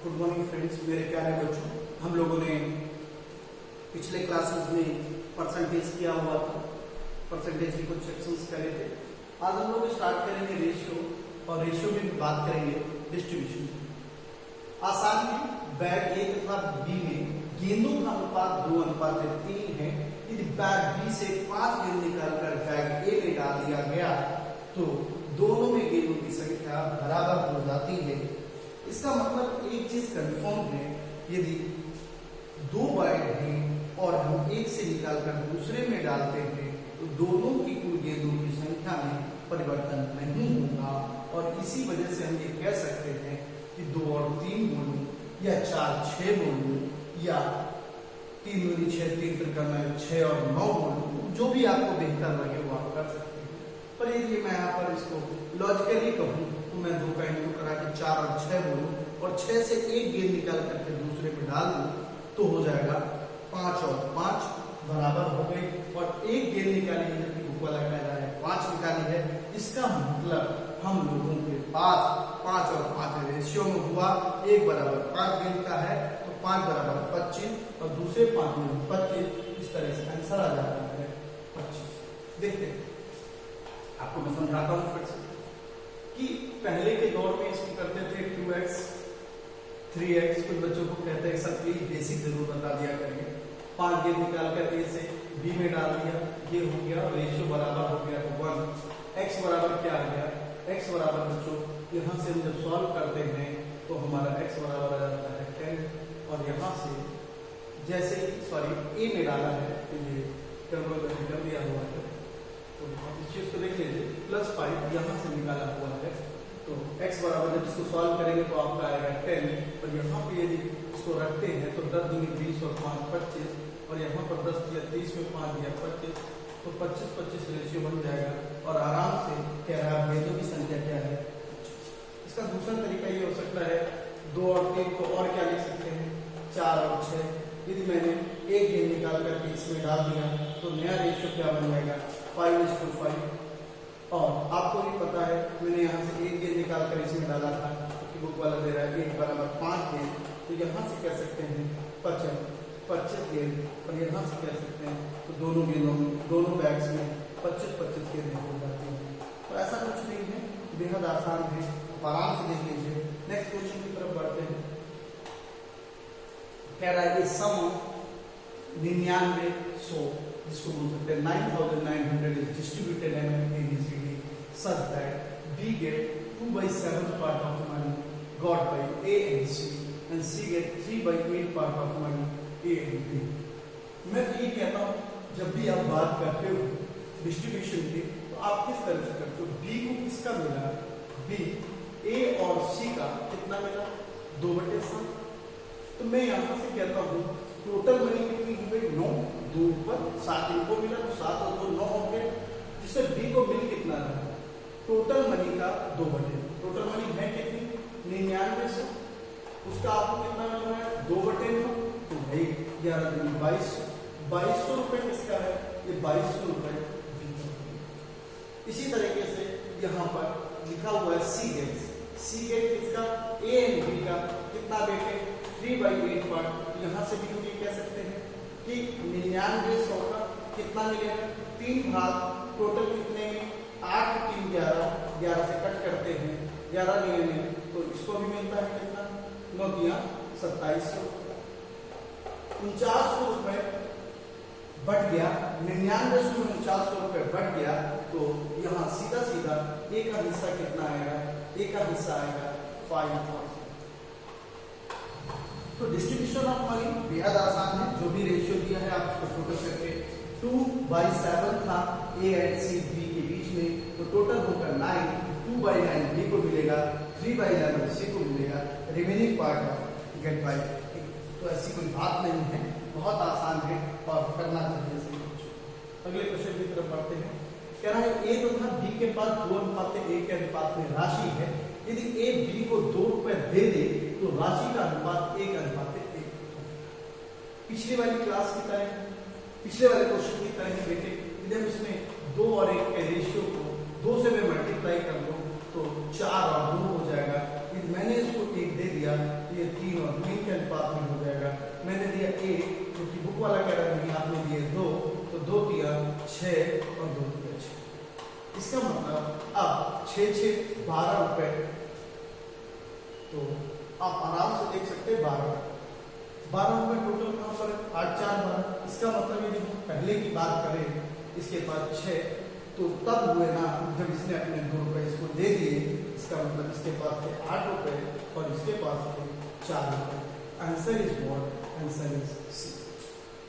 Good morning friends, मेरे प्यारे बच्चों। हम लोगों ने पिछले क्लासेस में परसेंटेज किया हुआ था, परसेंटेज के कुछ सेक्शंस करे थे। आज हम लोग स्टार्ट करेंगे रेशियो, और रेशियो में बात करेंगे डिस्ट्रीब्यूशन। आसान है, बैग ए तथा बी में गेंदों का अनुपात 2:3 है। यदि बैग बी से 5 गेंद निकालकर बैग ए में डाल दिया गया तो दोनों में गेंदों की संख्या बराबर हो जाती है। इसका मतलब एक चीज कंफर्म है, यदि 2 बैग हैं और हम एक से निकालकर दूसरे में डालते हैं तो दोनों की कुल गेंदों की संख्या में परिवर्तन नहीं होगा। और इसी वजह से हम ये कह सकते हैं कि 2 और 3 बोलूं या 4 6 बोलूं या 3 दूनी 6 3 त्रिकोण 6 और 9 बोलूं, जो भी आपको बेहतर लगे वो आप कर सकते हैं। पर यदि मैं यहाँ पर इसको लॉजिकली कहूँ तो मैं 2 का इंटू करा के 4 और 6 बोलूं और 6 से एक गेंद निकाल करके दूसरे में डाल दूं तो हो जाएगा 5 और 5 बराबर हो गई। और एक गेंद निकाली है जबकि बुक वाला कह रहा है 5 निकाली है। इसका मतलब हम लोगों के पास 5 और 5 रेशियो में हुआ। एक बराबर 5 गेंद का है तो 5 बराबर 25 और दूसरे 5 में 25। इस तरह से आंसर आ जाता है 25। देखते हैं, आपको मैं समझाता हूँ फिर से कि पहले के दौर में इसको करते थे 2x 3x। कुछ बच्चों को कहते हैं सर प्लीज बेसिक जरूर बता दिया करिए। 5 गेंद निकाल कर ए से बी में डाल दिया, ये हो गया रेशियो बराबर हो गया 1। x बराबर क्या आ गया? x बराबर बच्चों यहाँ से हम जब सॉल्व करते हैं तो हमारा x बराबर आ जाता है 10। और यहाँ से जैसे ए में डाला है तो ये कैलकुलेट कर दिया हुआ है, तो इस चीज को देख लीजिए। +5 यहाँ से निकाला हुआ है तो x बराबर जब इसको सॉल्व करेंगे तो आपका आएगा 10। और यहाँ पे यदि इसको रखते हैं तो 10 दूनी 20 और 5 25। और यहाँ पर 10 दिया 30 में 5 दिया 25, तो 25-25 रेशियो बन जाएगा। और आराम से कह रहा है गेंदों की संख्या क्या है 25। इसका दूसरा तरीका ये हो सकता है 2 और 3 को और क्या लिख सकते हैं 4 और 6। यदि मैंने एक गेंद निकाल करके इसमें डाल दिया तो नया रेशियो क्या बन जाएगा 5:5। और आपको भी पता है मैंने यहाँ से एक गेंद निकाल कर इसमें डाला था क्योंकि बुक वाला दे रहा है 1 बराबर 5 गेंद, तो यहाँ से कह सकते हैं 25 गेंद। और यहाँ से कह सकते हैं तो दोनों बैग्स में 25-25 गेंद हो जाती हैं। तो ऐसा कुछ नहीं है, बेहद आसान है, आराम से देख लीजिए। नेक्स्ट क्वेश्चन की तरफ बढ़ते हैं। कह रहा है सम 99 जिसको बोल सकते हैं 9900 is distributed among ABCD such that B get 2/7 part of money got by A and C and C get 3/8 part of money A and B। मैं तो ये कहता हूँ जब भी आप बात करते हो डिस्ट्रीब्यूशन की तो आप किस तरह से करते हो? B को किसका मिला? B A और C का कितना मिला? 2/7। तो मैं यहाँ से कहता हूँ टोटल मनी कितनी हो गई 9। 2 पर 7 इनको मिला तो 7 और 2 9 हो गए, जिससे बी को मिल कितना रहा टोटल मनी का 2/9। टोटल मनी है कितनी 9900, उसका आपको कितना मिल रहा है 2/9। तो भाई 11 दूनी 2200 रुपए किसका है? ये 2200 रुपए बी का। इसी तरीके से यहाँ पर लिखा हुआ है सी गेट किसका ए एंड बी का कितना बेटे 3/8 पार्ट। यहाँ से भी हम ये कह सकते हैं कि 9900 का कितना मिलेगा 3 भाग। टोटल कितने में 8 3 11 से कट करते हैं 11 मिलेंगे तो इसको भी मिलता है कितना 9 दिया 2700। 4900 रुपए बढ़ गया, 99 में 4900 रुपए बढ़ गया। तो यहाँ सीधा ए का हिस्सा कितना आएगा? ए का हिस्सा आएगा 5000। तो डिस्ट्रीब्यूशन ऑफ मनी बेहद आसान है, जो भी रेशियो दिया है आप उसको फोकस करके 2/7 था ए एंड सी बी के बीच में, तो टोटल होकर 9। 2/9 बी को मिलेगा, 3/11 सी को मिलेगा, remaining part of get by. तो ऐसी कोई बात नहीं है, बहुत आसान है और करना चाहिए सभी कुछ। अगले क्वेश्चन की तरफ बढ़ते हैं। कह रहा है ए तथा बी के पास 2:1 के अनुपात में राशि है। यदि ए बी को 2 रुपए दे दे तो राशि का अनुपात 1:1। पिछली वाली क्लास की तरह, पिछले वाले क्वेश्चन की तरह ही बेटे, यदि हम इसमें 2 और 1 के रेशियो को 2 से मैं मल्टीप्लाई कर लूं तो 4 और 2 हो जाएगा। यदि मैंने इसको 1 दे दिया तो ये 3 मैंने दिया 1, जो कि बुक वाला कह रहा है आपने दिए 2, तो 2 दिया 6 और 2 दिया 6। इसका मतलब अब 6 6 12 रुपए, तो आप आराम से देख सकते हैं 12 रुपए टोटल कहाँ पर 8 4 12। इसका मतलब यदि हम पहले की बात करें इसके पास 6, तो तब हुए ना जब इसने अपने 2 रुपए इसको दे दिए। इसका मतलब इसके पास थे 8 रुपए और इसके पास थे 4 रुपए। Answer is what? Answer is C.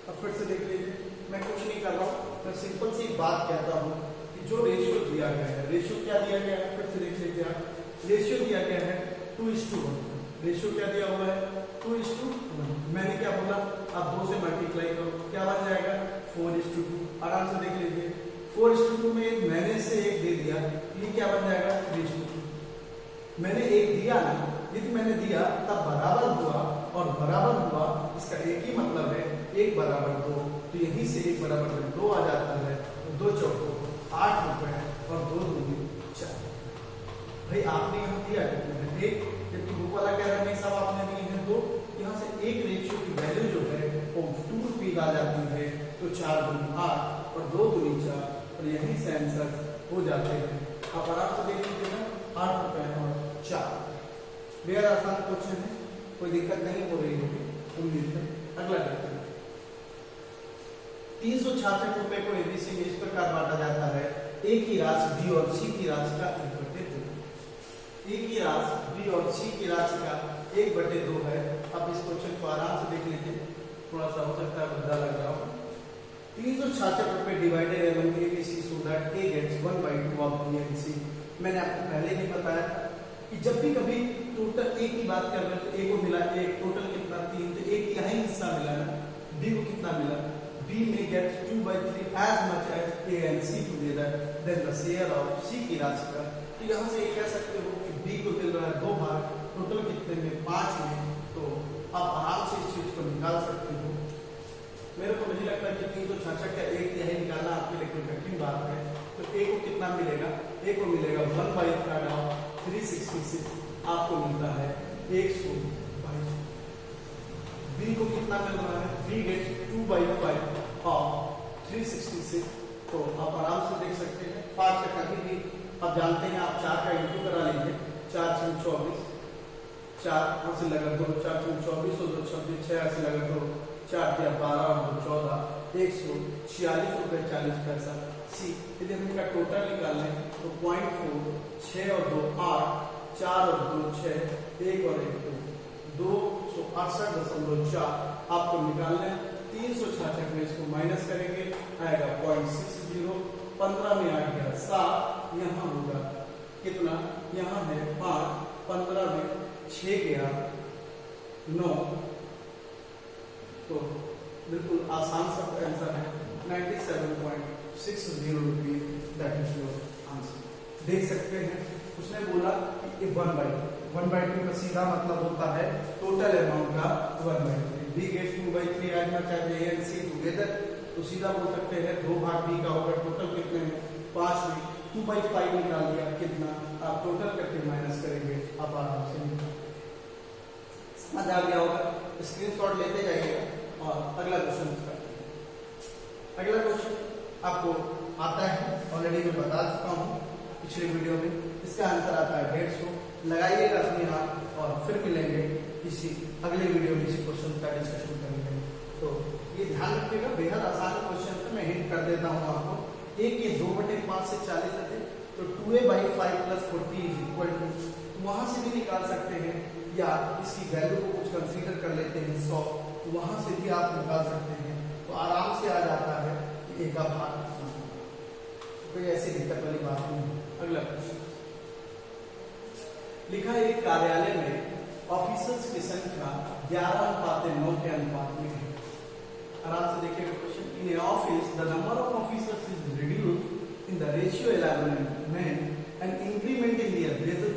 अब फिर से देख लीजिए, मैं कुछ नहीं कर रहा हूँ, मैं सिंपल सी बात कहता हूँ कि जो रेशियो दिया गया है, रेशियो क्या दिया गया है, फिर से देख लीजिए आप, रेशियो दिया गया है 2:1। रेशियो क्या दिया हुआ है 2:1। मैंने क्या बोला, आप 2 से मल्टीप्लाई करो, क्या बन जाएगा 4:2। आराम से देख लीजिए, 4:2 में मैंने से 1 दे दिया, ये क्या बन जाएगा 3:2। मैंने 1 दिया ना, यदि मैंने दिया तब बराबर हुआ, और बराबर हुआ इसका एक ही मतलब है 1 बराबर 2, तो यहीं से 1 बराबर 2 आ जाता है। 2 चौको 8 रुपए और 2 दूनी 4। भाई आपने यहाँ दिया कितना है 1, जबकि बुक वाला कह रहा है सब आपने दिए हैं 2, यहाँ से एक रेशियो की वैल्यू जो है वो 2 रुपीज आ जाती है, तो 4 दूनी 8 और 2 दूनी 4, और यहीं से आंसर हो जाते हैं। आप आराम से देख लीजिए ना, 8 रुपए और 4। बेहद आसान क्वेश्चन है, कोई दिक्कत नहीं हो रही होगी उम्मीद है। अगला देखते हैं, 366 रुपए को एबीसी में इस प्रकार बांटा जाता है, एक ही राशि बी और सी की राशि का 1/2। एक ही राशि बी और सी की राशि का 1/2 है। अब इस क्वेश्चन को आराम से देख लीजिए, थोड़ा सा हो सकता है बदला लग रहा हो। 366 रुपए divided among ABC so that A gets 1/2 of B and C। मैंने आपको पहले ही बताया कि जब भी कभी टोटल A की बात कर रहे हैं तो A को मिला 1, टोटल कितना 3, तो A का ही हिस्सा मिला ना, B को कितना मिला, B में gets 2/3 as much as A and C together then the share of C की राशि का। तो यहाँ से ये कह सकते हो कि B को मिल रहा है 2 भाग, टोटल कितने में 5 में, तो आप आराम से इस चीज को निकाल सकते हो। मेरे को नहीं लगता कि 366 का 1/3 निकालना आपके लिए कोई कठिन बात है। तो A को कितना मिलेगा, A को मिलेगा 1/3 of 366, आपको मिलता है 122। B को कितना मिल रहा है, B gets 2/5 of 366, तो आप आराम से देख सकते हैं 5 का कभी भी आप जानते हैं, आप 4 का इंटू करा लीजिए, 4 × 24, 4 से लगा 2, 4 × 24 और 2 26, 6 से लगा 2, 4 × 12 और 2 14, 146 रुपए 40 पैसा। सी यदि हम इनका टोटल निकाल लें तो 0.4, 6 और 2 8, 4 और 2 6, 1 और 1 2, 268.4 आपको निकालना है। 366 में इसको माइनस करेंगे, आएगा 0.60, 15 में आ गया 7, यहाँ होगा कितना, यहाँ है 5, 15 में 6 गया 9, तो बिल्कुल आसान सा आंसर है 97.60 rupees, that is your answer. देख सकते हैं उसने बोला कि 1/2 का सीधा मतलब होता है टोटल अमाउंट का 1/3। B gets 2/3 as much as A and C together, तो सीधा बोल सकते हैं 2 भाग बी का होगा, टोटल कितने में 5 में 2/5 निकाल दिया, कितना आप टोटल करके माइनस करेंगे, आप आराम से समझ आ गया होगा। स्क्रीनशॉट लेते जाइएगा और अगला क्वेश्चन करते हैं। अगला क्वेश्चन आपको आता है, ऑलरेडी मैं बता चुका हूँ पिछले वीडियो में। इसका आंसर आता है 150। लगाइएगा अपने हाथ और फिर मिलेंगे किसी अगले वीडियो में इसी क्वेश्चन का डिस्कशन करेंगे। तो ये ध्यान रखिएगा, बेहद आसान क्वेश्चन है, मैं हिंट कर देता हूँ आपको। एक ये 2/5 से 40 थे, तो 2a/5 + 40 = वहां से भी निकाल सकते हैं, या इसकी वैल्यू को कुछ कंसीडर कर लेते हैं 100, तो वहां से भी आप निकाल सकते हैं। तो आराम से आ जाता है कि एक का भाग, कोई ऐसी दिक्कत वाली बात नहीं है। अगला क्वेश्चन लिखा है, एक कार्यालय में ऑफिसर्स की संख्या 11:9 के अनुपात में है। आराम से देखिएगा question. In office the number of officers is reduced in the ratio 11 men and increment in the appraisal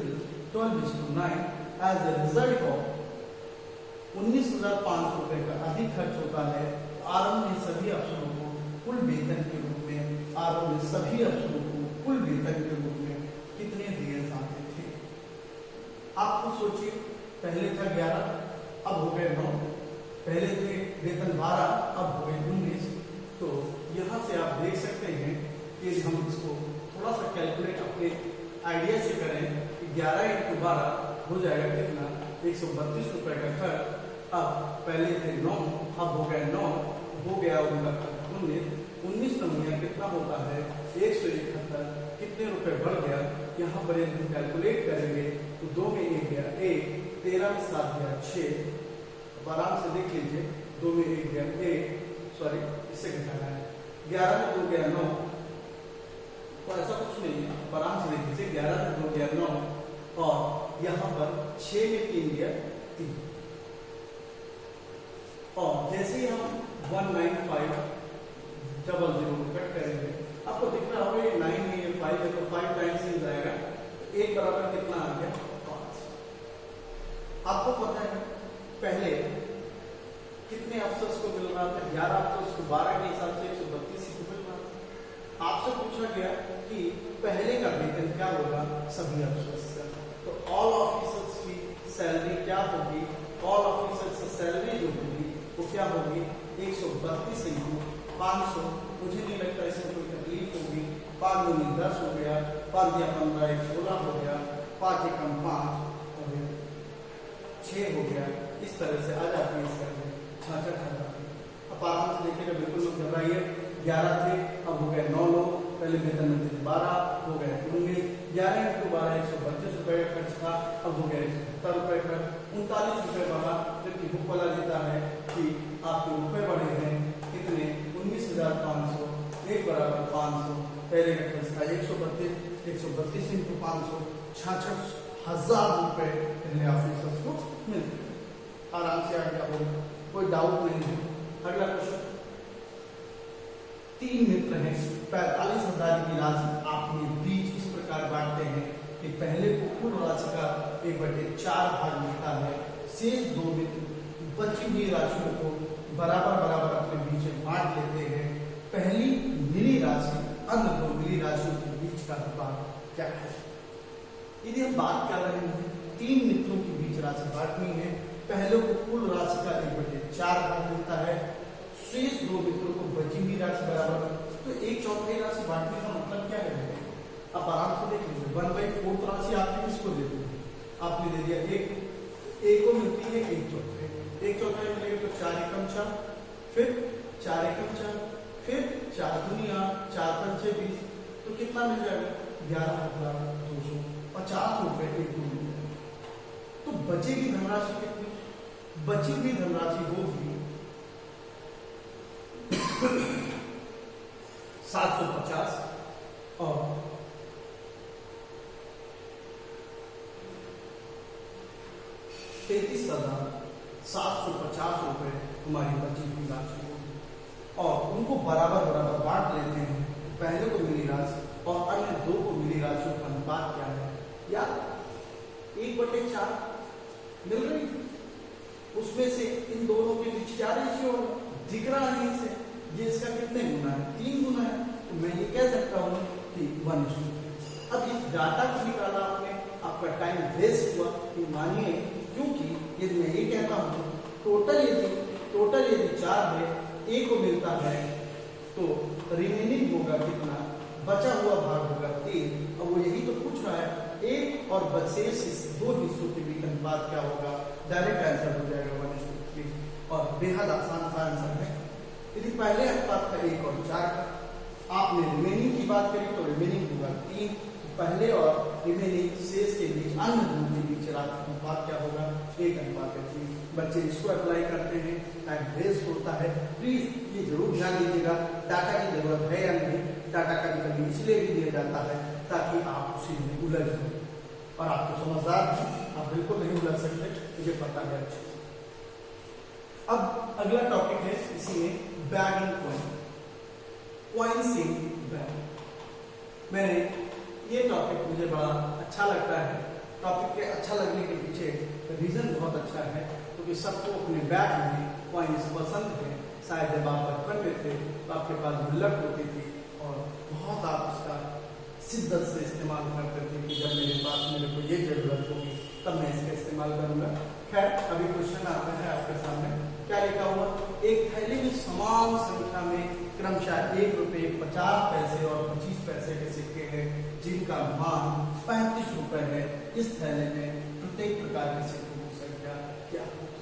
12:9 as a result of 19,500 रुपए का अधिक खर्च होता है। आरंभ में सभी अफसरों को कुल वेतन के रूप में, आरंभ में सभी अफसरों को कुल वेतन के रूप में कितने दिए जाते थे। आपको सोचिए, पहले था 11, अब हो गए 9, पहले थे वेतन 12, अब हो गए 19। तो यहाँ से आप देख सकते हैं कि हम इसको थोड़ा सा कैलकुलेट अपने आइडिया से करें कि 11 × 12 हो जाएगा कितना, 132 रुपए का खर्च। अब पहले थे 9, अब हो गया 9, हो गया उनका 19 नमूना कितना होता है 171। कितने रुपए बढ़ गया, यहाँ पर हम कैलकुलेट करेंगे तो 2 में 1 गया 1, 13 में 7 गया 6। अब आराम से देख लीजिए, 2 में 1 गया 1, सॉरी इससे घटाना है, 11 में 2 गया 9। तो ऐसा कुछ नहीं है, आराम से देख लीजिए, 11 में 2 गया 9 और यहाँ पर 6 में 3 गया 3। और जैसे ही हम 195 डबल 0 कट करेंगे, आपको दिख रहा होगा ये 9 है, ये 5 है, तो 5 टाइम्स ही जाएगा, तो 1 बराबर कितना आ गया 5। आपको पता है पहले कितने अफसर्स को मिल रहा था, 11 अफसर्स को 12 के हिसाब से 132 को मिल रहा था। आपसे पूछा गया कि पहले का वेतन क्या होगा सभी अफसर्स का, तो ऑल ऑफिसर्स की सैलरी क्या होगी, ऑल ऑफिसर्स की सैलरी जो होगी वो क्या होगी 132 × 500। मुझे नहीं लगता इसमें कोई तकलीफ होगी। 5 दूनी 10 हो गया, 5 या 15 1 16 हो गया, 5 एकम 5 हो गया, 6 हो गया। इस तरह से आ जाती है इसका 66,000। अब आराम से देखिएगा, बिल्कुल मत घबराइए। 11 थे, अब हो गए 9 लोग, पहले वेतन में थे 12, हो गए 19। 11 × 12 132 रुपए का खर्च था, अब हो गया 170 रुपए का, 39 रुपए बढ़ा। जबकि बुक वाला देता है कि आपके रुपए बढ़े हैं कितने 19,500, 1 बराबर 500। पहले का खर्च था 132 × 500, 66,000 रुपए पहले ऑफिसर्स को मिलते। आराम से आ गया होगा, कोई डाउट नहीं है। अगला क्वेश्चन, 3 मित्र हैं, 45,000 की राशि आपने बीच इस प्रकार बांटते हैं कि पहले को कुल राशि का 1/4 भाग मिलता है, शेष 2 मित्र बची हुई राशियों को बराबर बराबर अपने बीच में बांट लेते हैं। पहली मिली राशि अन्य 2 मिली राशियों के बीच का अनुपात क्या है। यदि हम बात कर रहे हैं 3 मित्रों के बीच राशि बांटनी है, पहले को कुल राशि का 1/4 भाग मिलता है, शेष 2 मित्रों को बची हुई राशि बराबर, तो 1/4 राशि बांटने का मतलब क्या है। आप आराम से देख लीजिए, 1/4 राशि आपने किसको दे दी, आपने दे दिया 1 को मिलती है 1/4, 1/4 मिलेगा तो 4 एकम 4, फिर 4 एकम 4, फिर 4 दूनी 8, 4 पंचे 20, तो कितना मिल जाएगा 11,250 रुपए एक दिन में। तो बचेगी धनराशि कितनी, बची हुई धनराशि होगी 750 और 33,750 रुपए हमारी बची हुई राशि होगी। और उनको बराबर बराबर बांट लेते हैं, पहले को मिली राशि और अन्य 2 को मिली राशियों का अनुपात क्या है, या 1/4 मिल रही, उसमें से इन दोनों के बीच क्या रेशियो दिख रहा है इसे, ये इसका कितने गुना है 3 गुना है, तो मैं ये कह सकता हूँ कि 1:3। अब इस डाटा को निकाला आपने, आपका टाइम वेस्ट हुआ, कि मानिए, क्योंकि यदि मैं ये कहता हूँ टोटल यदि 4 है, A को मिलता है, तो रिमेनिंग होगा कितना, बचा हुआ भाग होगा 3। अब वो यही तो पूछ रहा है, 1 और बचेश इस 2 हिस्सों के बीच अनुपात क्या होगा, डायरेक्ट आंसर हो जाएगा 1:3 और बेहद आसान सा आंसर है। यदि पहले अनुपात था 1 और 4 का, आपने रिमेनिंग की बात करी तो रिमेनिंग होगा 3, पहले और रिमेनिंग शेष के बीच अन्य 2 के बीच अनुपात क्या होगा 1:3। बच्चे इसको अप्लाई करते हैं, टाइम वेस्ट होता है। प्लीज ये जरूर ध्यान दीजिएगा, डाटा की जरूरत है या नहीं, डाटा कभी इसलिए भी दिया जाता है ताकि आप उसी में उलझ जाए, और आप तो समझदार हैं, आप बिल्कुल नहीं उलझ सकते, मुझे पता है अच्छे से। अब अगला टॉपिक है इसी में बैगिंग कॉइन्स इन बैग। मैंने ये टॉपिक मुझे बड़ा अच्छा लगता है, टॉपिक के अच्छा लगने के पीछे रीजन बहुत अच्छा है, क्योंकि सबको अपने बैग में कॉइन्स पसंद है। शायद जब आप बचपन में थे तो आपके पास गुल्लक होती थी और बहुत आप उसका शिद्दत से इस्तेमाल करते थे कि जब मेरे को ये जरूरत होगी तब मैं इसका इस्तेमाल करूंगा। खैर अभी क्वेश्चन आता है आपके सामने, क्या लिखा हुआ, एक थैली में समान संख्या में क्रमशः ₹1, 50 और 25 पैसे के सिक्के हैं जिनका मान 35 रुपए है। इस थैले में प्रत्येक प्रकार के सिक्कों की संख्या क्या होगी?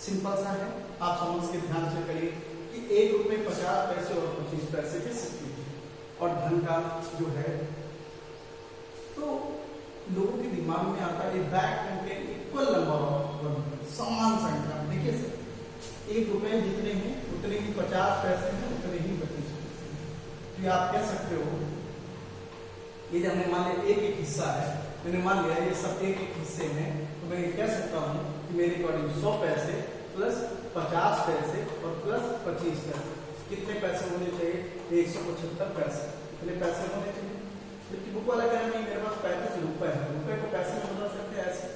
सिंपल सा है, आप समझ के ध्यान से करिए कि ₹1, 50 और 25 पैसे के सिक्के और धन का जो है, तो लोगों के दिमाग में आता है bag contain equal number of समान संख्या। देखिए सर, ₹1 जितने हैं उतने ही 50 पैसे हैं, उतने ही 25 पैसे हैं। तो आप कह सकते हो, ये जब हमने मान लिया एक हिस्सा है, मैंने मान लिया ये सब एक हिस्से में, तो मैं ये कह सकता हूँ कि मेरे अकॉर्डिंग 100 पैसे प्लस 50 पैसे और प्लस 25 पैसे, कितने पैसे होने चाहिए? 175 पैसे। कितने पैसे होने चाहिए? जबकि बुक वाला कह रहा है मेरे पास 35 रुपए है, रुपए को पैसे में बदल सकते हैं ऐसे।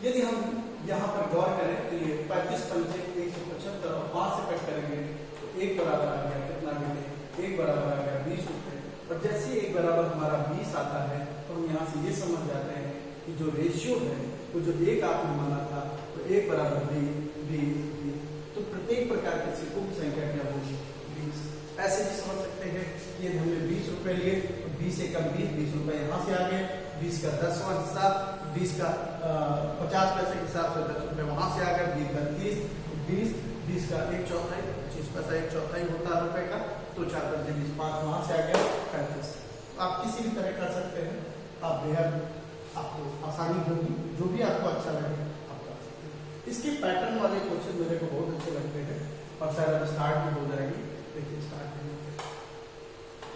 यदि हम यहाँ पर गौर करें तो ये 35 पंचे 175 और 5 से कट करेंगे तो 1 बराबर आ गया कितना बेटे? 1 बराबर आ गया 20 रुपए। और जैसे 1 बराबर हमारा 20 आता है तो हम यहाँ से ये समझ जाते हैं कि जो रेशियो है वो जो 1 आपने माना था तो 1 बराबर 20। तो प्रत्येक प्रकार के सिक्कों की संख्या क्या होगी? 20। ऐसे भी समझ सकते हैं कि यदि हमने 20 रुपए लिए तो 20 एकम 20 रुपए यहाँ से आ गए, 20 का 10वां हिस्सा, 20 का 50 पैसे के हिसाब से 10 रुपए वहां से आ गए, 20 का 30, 20 का 1/4, 25 पैसा 1/4 होता है रुपए का, तो 4 पंचे 20, 5 वहां से आ गया 35। आप किसी भी तरह कर सकते हैं, आप बेहद आपको आसानी होगी, जो भी आपको अच्छा लगे आप कर सकते हैं। इसके पैटर्न वाले क्वेश्चन मेरे को बहुत अच्छे लगते हैं और शायद अब स्टार्ट भी हो जाएगी। देखिए स्टार्ट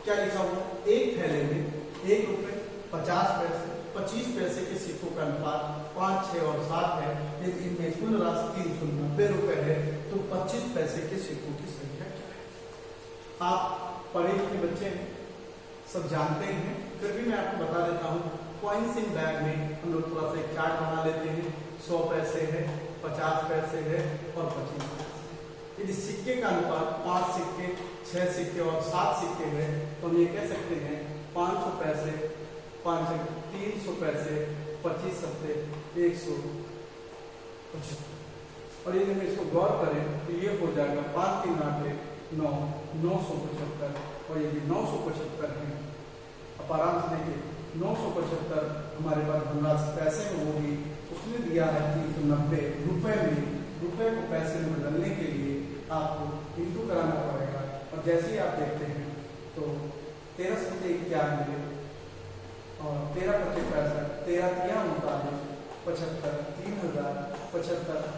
क्या लिखा हुआ, एक थैले में ₹1, 50 पैसे, 25 पैसे के सिक्कों का अनुपात 5, 6 और 7 है। यदि इनमें कुल राशि 390 रुपए है तो 25 पैसे के सिक्कों की संख्या क्या है? आप पढ़े लिखे बच्चे हैं, सब जानते हैं, फिर भी मैं आपको बता देता हूँ। कॉइन्स इन बैग में हम लोग थोड़ा सा एक चार्ट बना लेते हैं। 100 पैसे है, 50 पैसे है और 25 पैसे। यदि सिक्के का अनुपात 5 सिक्के, 6 सिक्के और 7 सिक्के है तो हम ये कह सकते हैं 500 पैसे, 300 पैसे, 25 सत्ते 175। और यदि हम इसको गौर करें तो ये हो जाएगा 5 3 8 9 975। और यदि 975 है, अब आराम से देखिए 975 हमारे पास धनराशि पैसे में होगी, उसने दिया है 390 रुपए में। रुपए को पैसे में बदलने के लिए आपको इंटू कराना पड़ेगा। और जैसे ही आप देखते हैं तो 13 सत्ते 91 और 13 पच्चीस 65, 13 3 39, 75, 3075।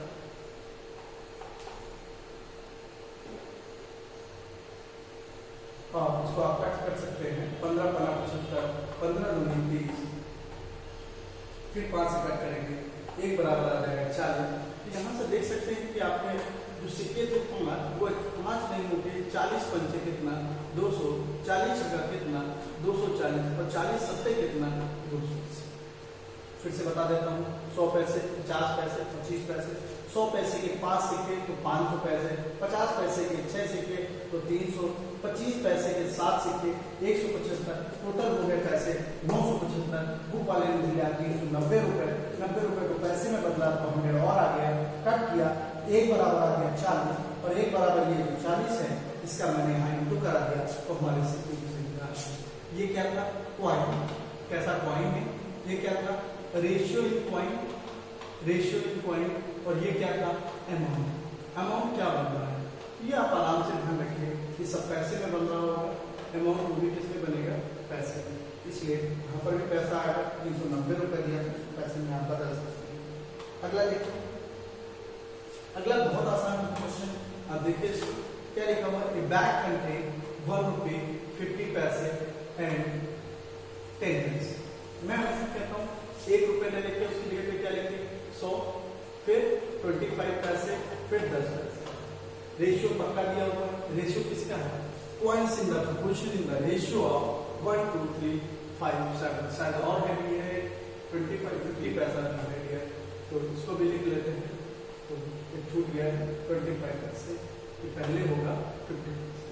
इसको आप कट कर सकते हैं, 15 पना 75, 15 दूनी 30, फिर 5 से कट करेंगे, 1 बराबर आ जाएगा 40। यहाँ से देख सकते हैं कि आपने जो सिक्के थे वो 5 नहीं होते, 40 पंचे कितना 200, 40 छक्का कितना 240 और 40 सत्ते कितना 280। फिर से बता देता हूँ, 100 पैसे, 50 पैसे, 25 पैसे, 100 पैसे के 5 सिक्के तो 500 पैसे, 50 पैसे के 6 सिक्के तो 300, 25 पैसे के 7 सिक्के 175, टोटल हो गए पैसे 975। बुक वाले ने दिया 390 रुपए, 90 रुपए को पैसे में बदला तो 100 और आ गया, कट किया, 1 बराबर आ गया 40 और 1 बराबर ये जो 40 है इसका मैंने यहाँ इंटू करा दिया तो हमारे सिक्के की संख्या। ये क्या था? क्वाइन। कैसा क्वाइन है? ये क्या था? Ratio in coin, ratio in coin. और ये क्या था? अमाउंट। अमाउंट क्या बन रहा है ये आप आराम से ध्यान रखिए, ये सब पैसे में बन रहा होगा। अमाउंट वो भी किसमें बनेगा? पैसे में। इसलिए यहाँ पर भी पैसा आएगा, 390 रुपए दिया तो पैसे में आप बदल सकते हैं। अगला देखिए, अगला बहुत आसान क्वेश्चन आप देखिए क्या लिखा हुआ है, बैग कंटेन ₹1, 50 एंड 10 पैसे। मैं वैसे कहता हूँ ₹1 ले लेके उसकी जगह पे क्या लिखे 100, फिर 25 पैसे, फिर 10 पैसे। रेशियो पक्का दिया हुआ है। रेशियो किसका है? Coins in the proportion in the ratio of 1 2 3 5 7। शायद और है भी है 25 50 पैसा भी है, तो इसको भी लिख लेते हैं। तो ये छूट गया है 25 पैसे, ये पहले होगा 50 पैसे।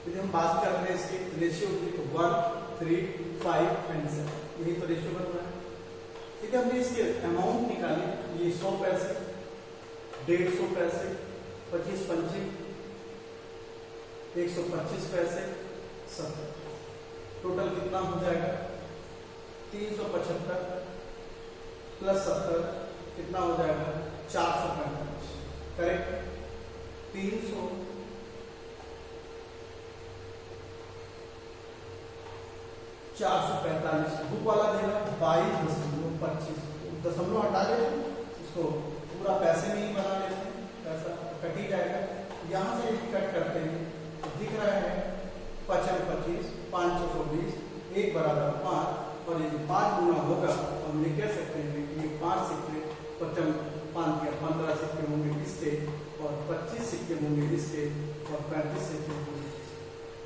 यदि हम बात कर रहे हैं इसके रेशियो की तो 1 3 5 एंड 7, यही तो रेशियो बन रहा है। ठीक है, हमने इसके अमाउंट निकाले, ये 100 पैसे, 150 पैसे, 25 पंचे 125 पैसे, 70। टोटल कितना हो जाएगा? 375 प्लस 70 कितना हो जाएगा? 445। करेक्ट। 300 445 ग्रुप वाला देगा 22.25, दशमलव हटा देते इसको, पूरा पैसे में ही बना लेते हैं, पैसा कट ही जाएगा। यहाँ से कट करते हैं तो दिख रहा है 55 520 1 बराबर 5, और ये 5 गुना होगा तो हम ये कह सकते हैं कि ये 5 सिक्के 5 के 15 सिक्के होंगे इसके, और 25 सिक्के होंगे इसके, और 35 सिक्के होंगे।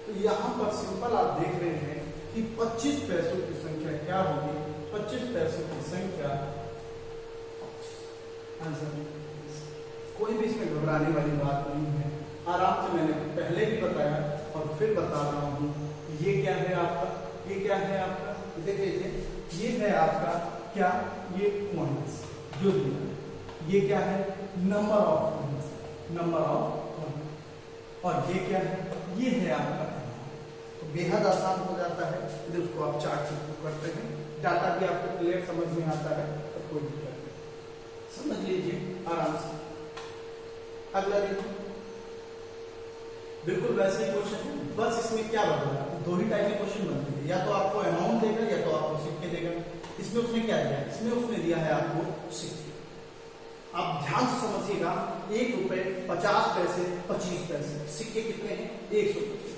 तो यहाँ पर सिंपल आप देख रहे हैं कि 25 पैसों की संख्या क्या होगी? 25 पैसों की संख्या, आंसर कोई भी इसमें घबराने वाली बात नहीं है। आराम से मैंने पहले भी बताया और फिर बता रहा हूँ। ये क्या है आपका? ये क्या है आपका? देखिए ये है आपका क्या? ये पॉइंट्स जो दिया, ये क्या है? Number of points, number of point. और ये क्या है? ये है आपका तो बेहद आसान हो जाता है यदि उसको आप चार्ट करते हैं। डाटा भी आपको क्लियर समझ में आता है तो कोई दिक्कत नहीं, समझ लीजिए आराम से। अगला देखिए, बिल्कुल वैसे ही क्वेश्चन है, बस इसमें क्या बदला? दो ही टाइप के क्वेश्चन बनते हैं, या तो आपको अमाउंट देगा या तो आपको सिक्के देगा। इसमें उसने क्या दिया? इसमें उसने दिया है आपको सिक्के। आप ध्यान से समझिएगा, 1 रुपए 50 पैसे 25 पैसे, सिक्के कितने हैं? 125।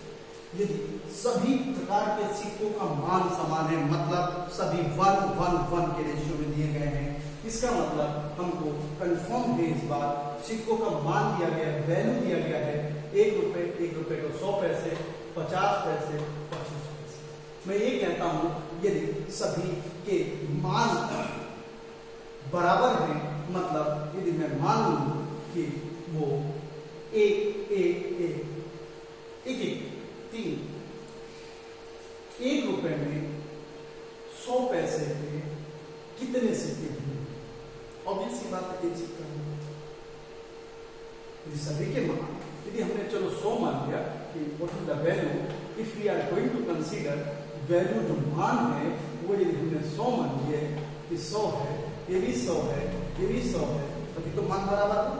यदि सभी प्रकार के सिक्कों का मान समान है, मतलब सभी 1:1:1 के रेशियो में दिए गए हैं, इसका मतलब हमको कंफर्म है इस बार सिक्कों का मान दिया गया है, वैल्यू दिया गया है 1 रुपए को 100 पैसे, 50 पैसे, 25 पैसे। मैं ये कहता हूं यदि सभी के मान बराबर हैं, मतलब यदि मैं मान लूं कि वो 1 रुपए में 100 पैसे के कितने सिक्के होंगे? ऑब्वियस सी बात है, 1 सिक्का होगा। यदि सभी के मान, यदि हमने चलो 100 मान लिया कि what is the value, if we are going to consider value, जो मान है वो यदि हमने 100 मान लिए कि 100 है, ये भी 100 है, ये भी 100 है, तो मान बराबर है।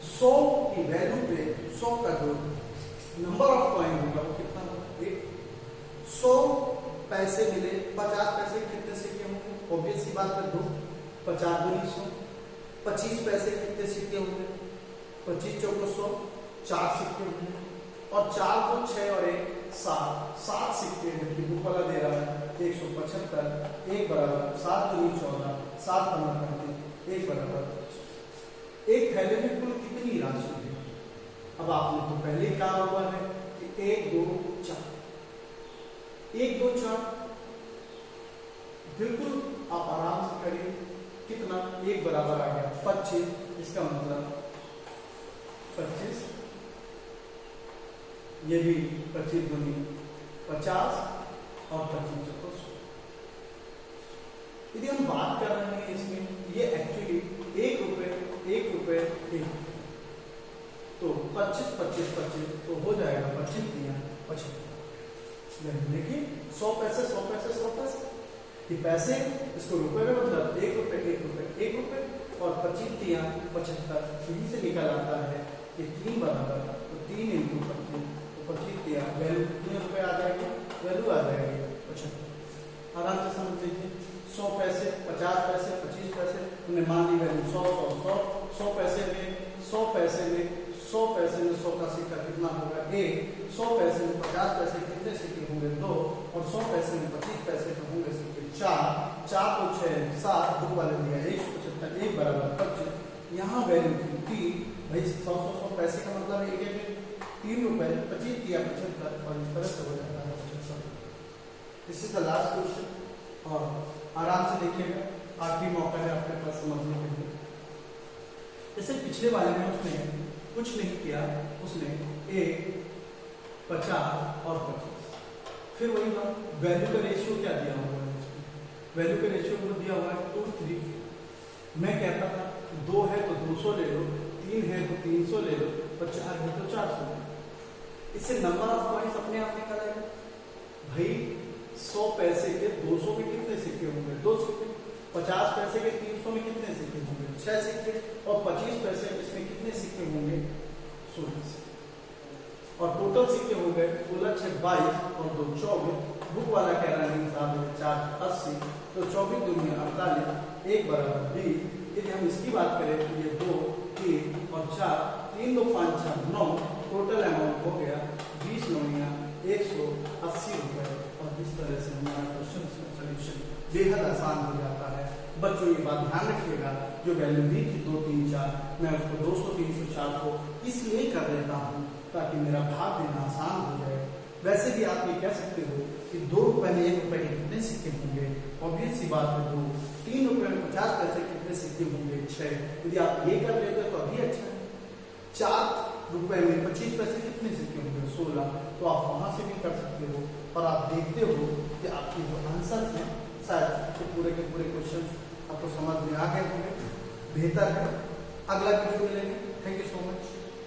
100 की वैल्यू पे 100 का जो नंबर ऑफ कॉइन होगा वो कितना होगा? 1। 100 पैसे मिले, 50 पैसे कितने सिक्के होंगे? ऑब्वियस सी बात है 2, 50 दूनी 100। 25 पैसे कितने सिक्के होंगे? 25 चौको 100, 4 सिक्के होंगे, और 4 को 6 और 1 7 सिक्के हैं, कि बुक वाला दे रहा है 175, 1 बराबर 7 दूनी 14, 7 15 35, 1 बराबर 25। एक थैले में कुल कितनी राशि है? अब आपने तो पहले ही कहा हुआ है कि 1 2 4, 1 2 4, बिल्कुल आप आराम से करिए। कितना? 1 बराबर आ गया 25, इसका मतलब 25, ये भी 25 दूनी 50, और 25 चौको 100। यदि हम बात कर रहे हैं इसमें, ये एक्चुअली 1 रुपए तो 25 25 25 तो हो जाएगा 25 दिया 75। देखिए 100 पैसे 100 पैसे 100 पैसे, ये पैसे इसको रुपए में बदला, 1 रुपए और 25 दिया 75। यही से निकल आता है कि 3 बराबर, तो 3 × 25, तो 25 दिया, वैल्यू कितने रुपए आ जाएगी? वैल्यू आ जाएगी 75। आराम से समझ लीजिए, 100 पैसे 50 पैसे 25 पैसे, हमने मान ली वैल्यू 100 100 पैसे में 100 पैसे में 100 का सिक्का कितना होगा? 1। 100 पैसे में 50 पैसे कितने सिक्के होंगे? 2। और 100 पैसे में 25 पैसे के होंगे सिक्के 4। 4 को 6 7, दो वाले दिया 175, 1 बराबर 25। यहाँ वैल्यू थी 3। भाई 100 पैसे का मतलब है 3 रुपए, 25 दिया 75, और इस तरह से हो जाता है 75। This is the last question, और आराम से देखिएगा, आखिरी मौका है आपके पास समझने के लिए। जैसे पिछले वाले में उसने कुछ नहीं किया, उसने 1 50 और 25, फिर वही बात, वैल्यू का रेशियो क्या दिया हुआ है उसमें? वैल्यू के रेशियो में दिया हुआ है 2, 3, 4। मैं कहता था 2 है तो 200 ले लो, 3 है तो 300 ले लो और 4 है तो 400 ले लो। इससे नंबर ऑफ पॉइंट्स अपने आप निकल आएगा। भाई 100 पैसे के 200 में कितने सिक्के होंगे? 2 सिक्के। 50 पैसे के 300 में कितने सिक्के होंगे? 6 सिक्के। और 25 पैसे इसमें कितने सिक्के होंगे? 16 सिक्के। और टोटल सिक्के हो गए 16, 6, 22 और 2, 24। बुक वाला कह रहा है हिसाब है 480, तो 24 दूनी 48, 1 बराबर 20। यदि हम इसकी बात करें तो ये 2, 3 और 4, 3, 2, 5, 6, 9, टोटल अमाउंट हो गया 20 नौनिया 180 रुपए। और इस तरह से हमारा क्वेश्चन सोल्यूशन बेहद आसान हो जाता है। बच्चों ये बात ध्यान रखिएगा, जो वैल्यू दी थी 2, 3, 4, मैं उसको 200, 300, 400 इसलिए कर देता हूँ ताकि मेरा भाग देना आसान हो जाए। वैसे भी आप ये कह सकते हो कि 2 रुपए में 1 रुपए के कितने सिक्के होंगे? ऑब्वियस सी बात है 2। 3 रुपए में 50 पैसे कितने सिक्के होंगे? 6। यदि आप ये कर लेते तो अभी अच्छा है। 4 रुपए में 25 पैसे कितने सिक्के होंगे? 16। तो आप वहां से भी कर सकते हो और आप देखते हो कि आपके जो आंसर हैं शायद तो पूरे के पूरे क्वेश्चन आपको समझ में आ गए होंगे। बेहतर है, अगला वीडियो मिलेंगे। Thank you so much.